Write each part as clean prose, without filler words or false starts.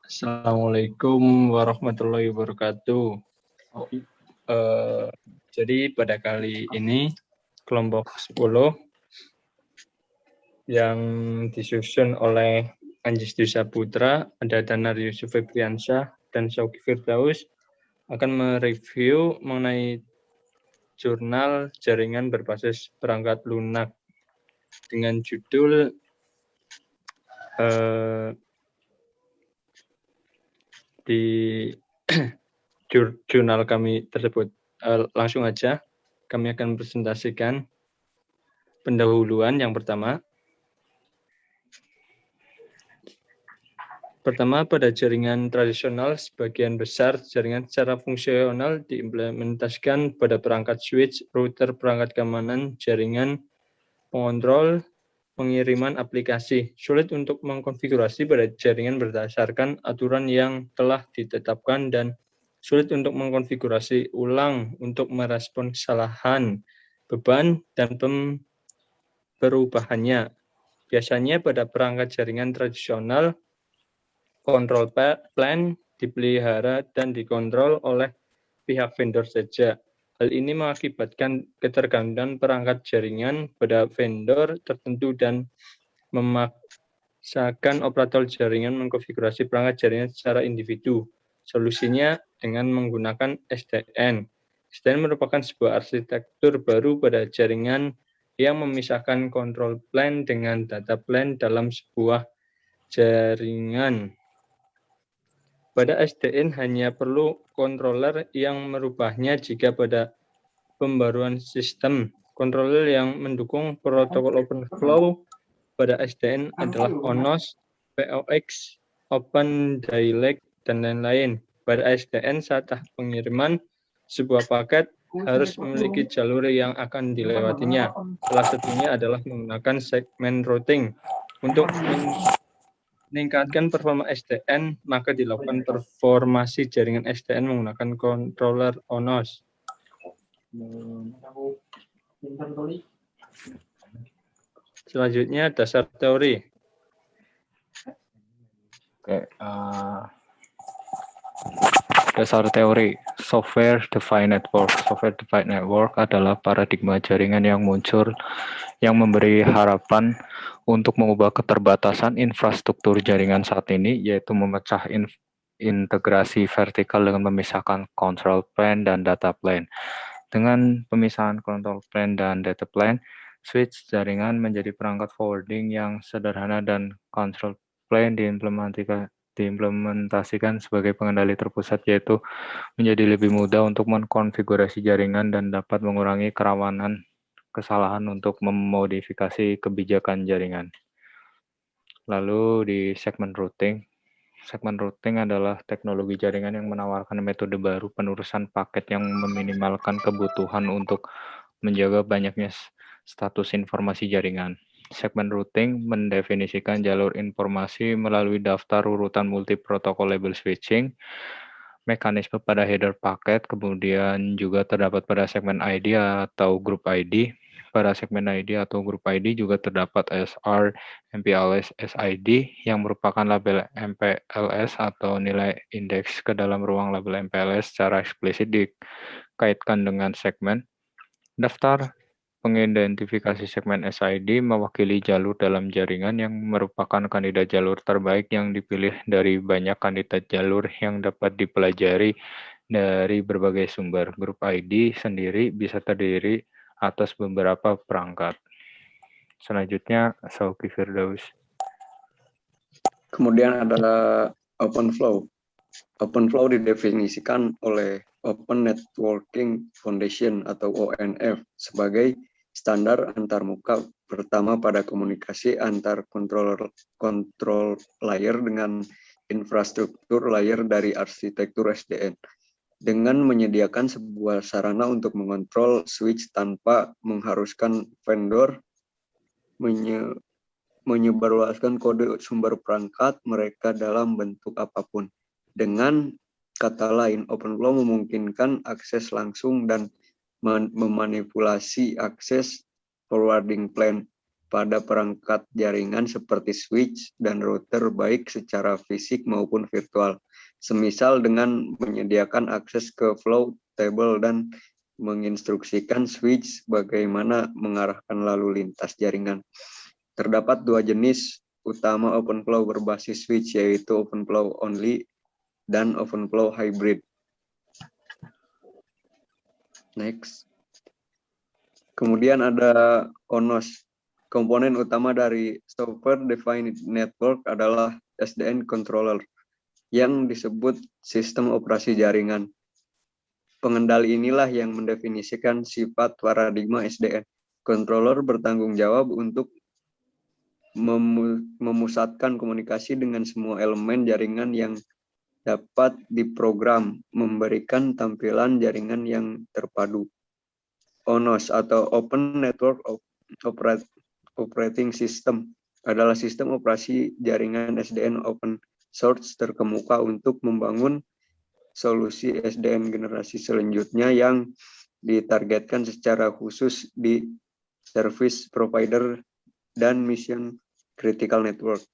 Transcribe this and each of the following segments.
Assalamualaikum warahmatullahi wabarakatuh. Jadi pada kali ini kelompok 10 yang disusun oleh Anjis Dwi Putra, ada Danar Yusuf Febriansyah, dan Syauki Firdaus akan mereview mengenai jurnal jaringan berbasis perangkat lunak dengan judul di jurnal kami tersebut. Langsung aja kami akan presentasikan pendahuluan yang pertama. Pada jaringan tradisional, sebagian besar jaringan secara fungsional diimplementasikan pada perangkat switch, router, perangkat keamanan, jaringan, pengontrol, pengiriman aplikasi. Sulit untuk mengkonfigurasi pada jaringan berdasarkan aturan yang telah ditetapkan dan sulit untuk mengkonfigurasi ulang untuk merespon kesalahan, beban, dan perubahannya. Biasanya pada perangkat jaringan tradisional, kontrol plan dipelihara dan dikontrol oleh pihak vendor saja. Hal ini mengakibatkan ketergantungan perangkat jaringan pada vendor tertentu dan memaksakan operator jaringan mengkonfigurasi perangkat jaringan secara individu. Solusinya dengan menggunakan SDN. SDN merupakan sebuah arsitektur baru pada jaringan yang memisahkan kontrol plan dengan data plan dalam sebuah jaringan. Pada SDN hanya perlu controller yang merubahnya jika pada pembaruan sistem. Controller yang mendukung protokol OpenFlow pada SDN adalah ONOS, POX, OpenDialect, dan lain-lain. Pada SDN saat pengiriman sebuah paket harus memiliki jalur yang akan dilewatinya. Salah satunya adalah menggunakan segmen routing. Untuk meningkatkan performa SDN, maka dilakukan performasi jaringan SDN menggunakan controller ONOS. Selanjutnya, dasar teori. Dasar teori Software Defined Network. Software Defined Network adalah paradigma jaringan yang muncul yang memberi harapan untuk mengubah keterbatasan infrastruktur jaringan saat ini, yaitu memecah integrasi vertikal dengan memisahkan control plane dan data plane. Dengan pemisahan control plane dan data plane, switch jaringan menjadi perangkat forwarding yang sederhana dan control plane diimplementasikan sebagai pengendali terpusat, yaitu menjadi lebih mudah untuk mengkonfigurasi jaringan dan dapat mengurangi kerawanan kesalahan untuk memodifikasi kebijakan jaringan. Lalu di segmen routing adalah teknologi jaringan yang menawarkan metode baru penurusan paket yang meminimalkan kebutuhan untuk menjaga banyaknya status informasi jaringan. Segmen routing mendefinisikan jalur informasi melalui daftar urutan multi-protokol label switching, mekanisme pada header paket, kemudian juga terdapat pada segmen ID atau group ID. Pada segmen ID atau group ID juga terdapat SR, MPLS, SID yang merupakan label MPLS atau nilai indeks ke dalam ruang label MPLS secara eksplisit dikaitkan dengan segmen. Daftar pengidentifikasi segmen SID mewakili jalur dalam jaringan yang merupakan kandidat jalur terbaik yang dipilih dari banyak kandidat jalur yang dapat dipelajari dari berbagai sumber. Grup ID sendiri bisa terdiri atas beberapa perangkat. Selanjutnya, Syauki Firdaus. Kemudian ada OpenFlow. OpenFlow didefinisikan oleh Open Networking Foundation atau ONF sebagai standar antarmuka pertama pada komunikasi antar control layer dengan infrastruktur layer dari arsitektur SDN. Dengan menyediakan sebuah sarana untuk mengontrol switch tanpa mengharuskan vendor menyebarluaskan kode sumber perangkat mereka dalam bentuk apapun. Dengan kata lain, OpenFlow memungkinkan akses langsung dan memanipulasi akses forwarding plan pada perangkat jaringan seperti switch dan router baik secara fisik maupun virtual. Semisal dengan menyediakan akses ke flow table dan menginstruksikan switch bagaimana mengarahkan lalu lintas jaringan. Terdapat dua jenis utama OpenFlow berbasis switch, yaitu OpenFlow only dan OpenFlow hybrid. Next. Kemudian ada ONOS. Komponen utama dari Software Defined Network adalah SDN Controller, yang disebut sistem operasi jaringan. Pengendali inilah yang mendefinisikan sifat paradigma SDN. Controller bertanggung jawab untuk memusatkan komunikasi dengan semua elemen jaringan yang dapat diprogram, memberikan tampilan jaringan yang terpadu. ONOS atau Open Network Operating System adalah sistem operasi jaringan SDN open source terkemuka untuk membangun solusi SDN generasi selanjutnya yang ditargetkan secara khusus di service provider dan mission critical network.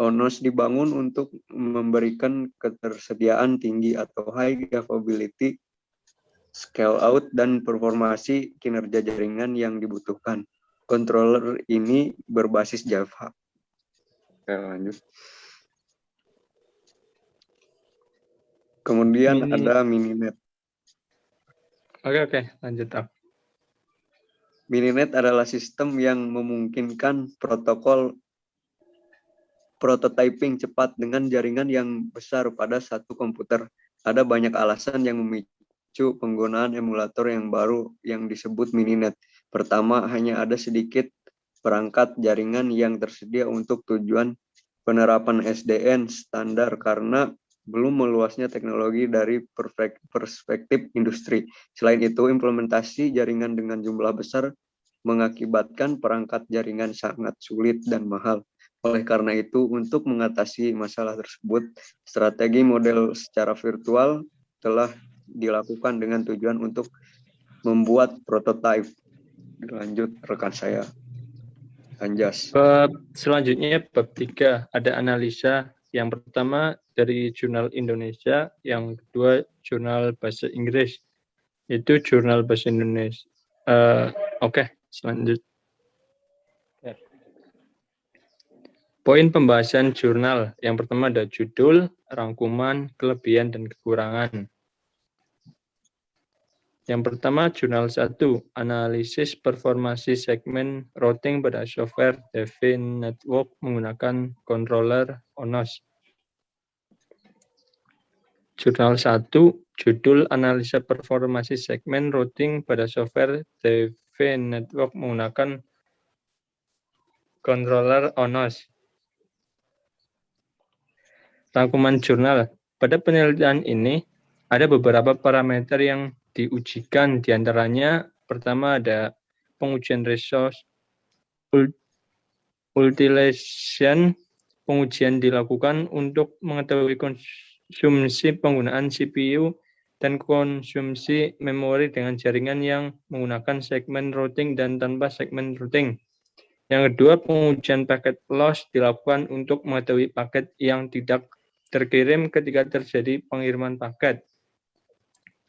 ONOS dibangun untuk memberikan ketersediaan tinggi atau high availability, scale out, dan performasi kinerja jaringan yang dibutuhkan. Controller ini berbasis Java. Oke, lanjut. Kemudian ada Mininet. Oke, lanjut. Mininet adalah sistem yang memungkinkan prototyping cepat dengan jaringan yang besar pada satu komputer. Ada banyak alasan yang memicu penggunaan emulator yang baru yang disebut Mininet. Pertama, hanya ada sedikit perangkat jaringan yang tersedia untuk tujuan penerapan SDN standar karena belum meluasnya teknologi dari perspektif industri. Selain itu, implementasi jaringan dengan jumlah besar mengakibatkan perangkat jaringan sangat sulit dan mahal. Oleh karena itu, untuk mengatasi masalah tersebut, strategi model secara virtual telah dilakukan dengan tujuan untuk membuat prototipe. Lanjut rekan saya, Anjas. Selanjutnya bab 3, ada analisa. Yang pertama dari Jurnal Indonesia, yang kedua Jurnal Bahasa Inggris. Itu Jurnal Bahasa Indonesia. Oke, selanjutnya. Poin pembahasan jurnal. Yang pertama ada judul, rangkuman, kelebihan, dan kekurangan. Yang pertama, jurnal 1, analisis performasi segmen routing pada software defined network menggunakan controller ONOS. Jurnal 1, judul analisa performasi segmen routing pada software defined network menggunakan controller ONOS. Rangkuman jurnal. Pada penelitian ini, ada beberapa parameter yang diujikan, diantaranya pertama ada pengujian resource utilization. Pengujian dilakukan untuk mengetahui konsumsi penggunaan CPU dan konsumsi memori dengan jaringan yang menggunakan segmen routing dan tanpa segmen routing. Yang kedua, pengujian paket loss dilakukan untuk mengetahui paket yang tidak terkirim ketika terjadi pengiriman paket.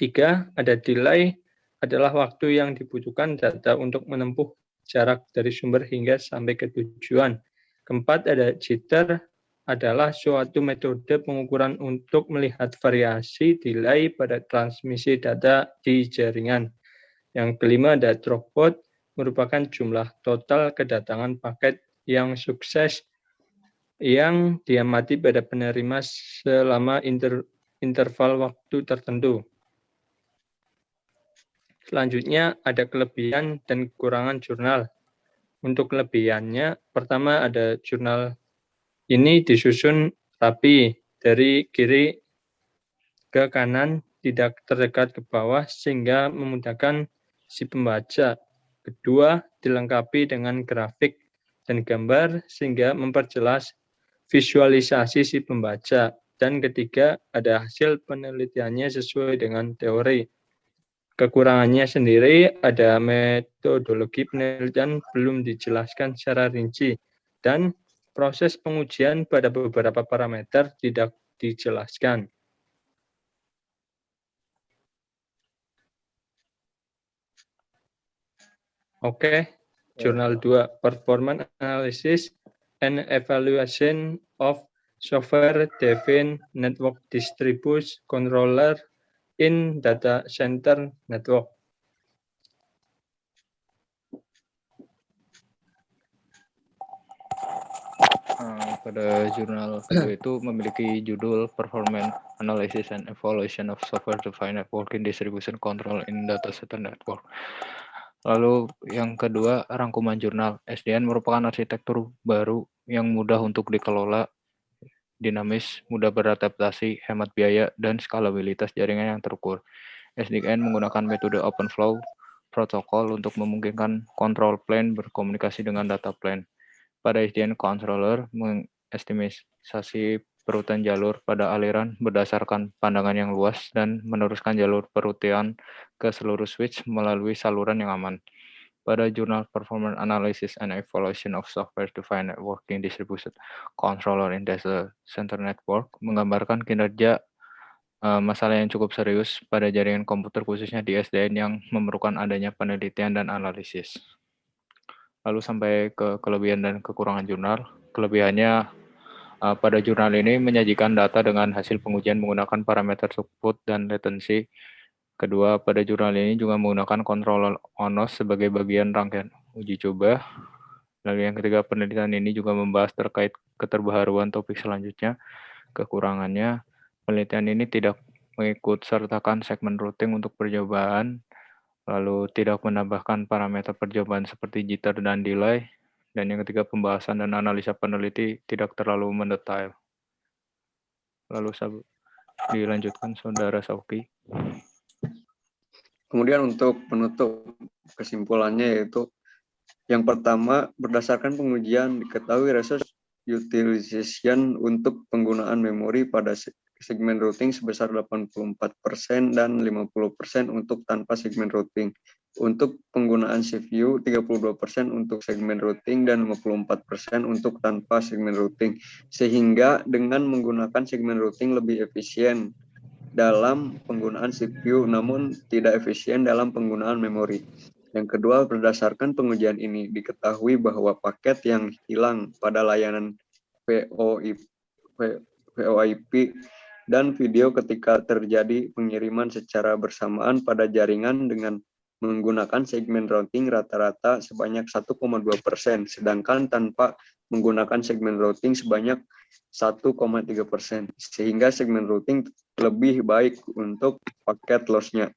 3, ada delay, adalah waktu yang dibutuhkan data untuk menempuh jarak dari sumber hingga sampai ke tujuan. 4, ada jitter, adalah suatu metode pengukuran untuk melihat variasi delay pada transmisi data di jaringan. Yang kelima, ada throughput, merupakan jumlah total kedatangan paket yang sukses yang diamati pada penerima selama interval waktu tertentu. Selanjutnya ada kelebihan dan kekurangan jurnal. Untuk kelebihannya, pertama ada jurnal ini disusun rapi dari kiri ke kanan, tidak terdekat ke bawah sehingga memudahkan si pembaca. Kedua, dilengkapi dengan grafik dan gambar sehingga memperjelas visualisasi si pembaca. Dan ketiga, ada hasil penelitiannya sesuai dengan teori. Kekurangannya sendiri ada metodologi penelitian belum dijelaskan secara rinci dan proses pengujian pada beberapa parameter tidak dijelaskan. Oke, jurnal 2, Performance Analysis and Evaluation of Software Defined Network Distributed Controller in Data Center Network. Pada jurnal kedua itu memiliki judul Performance Analysis and Evaluation of Software Defined Networking Distribution Control in Data Center Network. Lalu yang kedua, rangkuman jurnal. SDN merupakan arsitektur baru yang mudah untuk dikelola, dinamis, mudah beradaptasi, hemat biaya, dan skalabilitas jaringan yang terukur. SDN menggunakan metode open flow protokol untuk memungkinkan control plane berkomunikasi dengan data plane. Pada SDN controller mengestimasi perutan jalur pada aliran berdasarkan pandangan yang luas dan meneruskan jalur perutian ke seluruh switch melalui saluran yang aman. Pada jurnal Performance Analysis and Evaluation of Software Defined Networking Distributed Controller in Data Center Network menggambarkan kinerja masalah yang cukup serius pada jaringan komputer khususnya di SDN yang memerlukan adanya penelitian dan analisis. Lalu sampai ke kelebihan dan kekurangan jurnal. Kelebihannya pada jurnal ini menyajikan data dengan hasil pengujian menggunakan parameter throughput dan latency. Kedua, pada jurnal ini juga menggunakan controller ONOS sebagai bagian rangkaian uji coba. Lalu yang ketiga, penelitian ini juga membahas terkait keterbaharuan topik selanjutnya. Kekurangannya, penelitian ini tidak mengikut sertakan segmen routing untuk percobaan, lalu tidak menambahkan parameter percobaan seperti jitter dan delay, dan yang ketiga pembahasan dan analisa peneliti tidak terlalu mendetail. Lalu dilanjutkan Saudara Sauki. Kemudian untuk penutup kesimpulannya yaitu yang pertama, berdasarkan pengujian diketahui resource utilization untuk penggunaan memori pada segmen routing sebesar 84% dan 50% untuk tanpa segmen routing. Untuk penggunaan CPU 32% untuk segmen routing dan 54% untuk tanpa segmen routing. Sehingga dengan menggunakan segmen routing lebih efisien dalam penggunaan CPU namun tidak efisien dalam penggunaan memori. Yang kedua, berdasarkan pengujian ini diketahui bahwa paket yang hilang pada layanan VoIP dan video ketika terjadi pengiriman secara bersamaan pada jaringan dengan menggunakan segmen routing rata-rata sebanyak 1,2%, sedangkan tanpa menggunakan segmen routing sebanyak 1,3%, sehingga segmen routing lebih baik untuk paket loss-nya.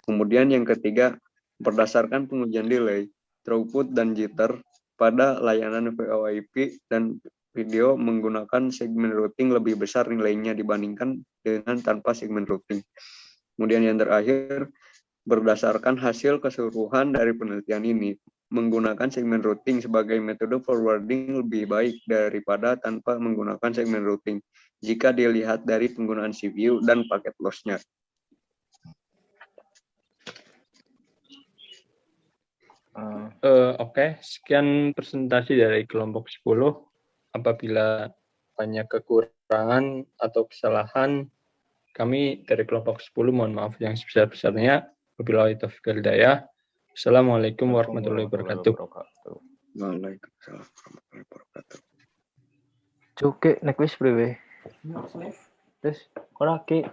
Kemudian yang ketiga, berdasarkan pengujian delay, throughput, dan jitter pada layanan VoIP dan video menggunakan segmen routing lebih besar nilainya dibandingkan dengan tanpa segmen routing. Kemudian yang terakhir, berdasarkan hasil keseluruhan dari penelitian ini, menggunakan segmen routing sebagai metode forwarding lebih baik daripada tanpa menggunakan segmen routing jika dilihat dari penggunaan CPU dan paket loss-nya. Oke, sekian presentasi dari kelompok 10. Apabila banyak kekurangan atau kesalahan, kami dari kelompok 10 mohon maaf yang sebesar-besarnya. Wabillahi taufiq wal hidayah. Assalamualaikum warahmatullahi wabarakatuh. Waalaikumsalam warahmatullahi wabarakatuh. Oke, next priwe. Terus, koraki.